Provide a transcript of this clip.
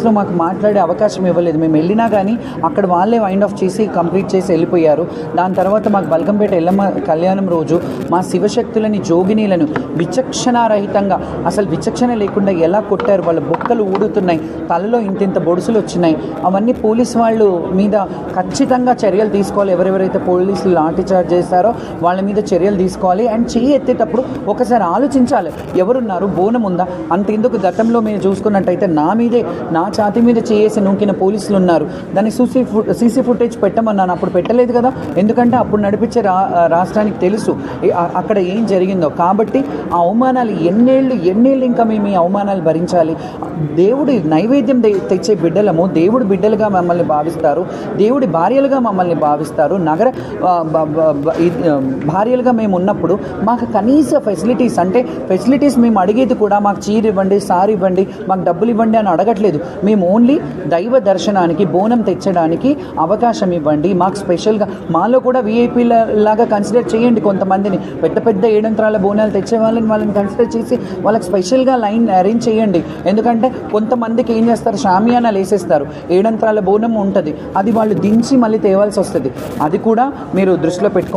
పోలీసులు మాకు మాట్లాడే అవకాశం ఇవ్వలేదు. మేము వెళ్ళినా కానీ అక్కడ వాళ్ళే వైండ్ ఆఫ్ చేసి కంప్లీట్ చేసి వెళ్ళిపోయారు. దాని తర్వాత మాకు బల్కంపేట ఎల్లమ్మ కళ్యాణం రోజు మా శివశక్తులని జోగినీలను విచక్షణారహితంగా అసలు విచక్షణ లేకుండా ఎలా కొట్టారు. వాళ్ళ బొక్కలు ఊడుతున్నాయి, తలలో ఇంతింత బొడుసులు వచ్చినాయి. అవన్నీ పోలీసు వాళ్ళు మీద ఖచ్చితంగా చర్యలు తీసుకోవాలి. ఎవరెవరైతే పోలీసులు లాఠీ చార్జ్ చేస్తారో వాళ్ళ మీద చర్యలు తీసుకోవాలి. అండ్ చెయ్యి ఎత్తేటప్పుడు ఒకసారి ఆలోచించాలి, ఎవరున్నారు, బోనం ఉందా. అంతెందుకు గతంలో మీరు చూసుకున్నట్టయితే నా ఛాతీ మీద చేసి నూకిన పోలీసులు ఉన్నారు. దాన్ని సీసీ ఫుటేజ్ పెట్టమన్నాను, అప్పుడు పెట్టలేదు కదా. ఎందుకంటే అప్పుడు నడిపించే రాష్ట్రానికి తెలుసు అక్కడ ఏం జరిగిందో. కాబట్టి ఆ అవమానాలు ఎన్నేళ్ళు ఇంకా మేము ఈ అవమానాలు భరించాలి. దేవుడి నైవేద్యం తెచ్చే బిడ్డలము, దేవుడి బిడ్డలుగా మమ్మల్ని భావిస్తారు, దేవుడి భార్యలుగా మమ్మల్ని భావిస్తారు. నగర భార్యలుగా మేము ఉన్నప్పుడు మాకు కనీస ఫెసిలిటీస్ అంటే ఫెసిలిటీస్ మేము అడిగేది కూడా మాకు చీర ఇవ్వండి, సార్ ఇవ్వండి, మాకు డబ్బులు ఇవ్వండి అని అడగట్లేదు. మేము ఓన్లీ దైవ దర్శనానికి బోనం తెచ్చడానికి అవకాశం ఇవ్వండి. మాకు స్పెషల్గా మాలో కూడా వీఐపీల లాగా కన్సిడర్ చేయండి. కొంతమందిని పెద్ద ఏడంత్రాల బోనాలు తెచ్చే వాళ్ళని కన్సిడర్ చేసి వాళ్ళకి స్పెషల్గా లైన్ అరేంజ్ చేయండి. ఎందుకంటే కొంతమందికి ఏం చేస్తారు, షామియానాలు వేసేస్తారు, ఏడంత్రాల బోనం ఉంటుంది, అది వాళ్ళు దించి మళ్ళీ తేవాల్సి వస్తుంది. అది కూడా మీరు దృష్టిలో పెట్టుకో.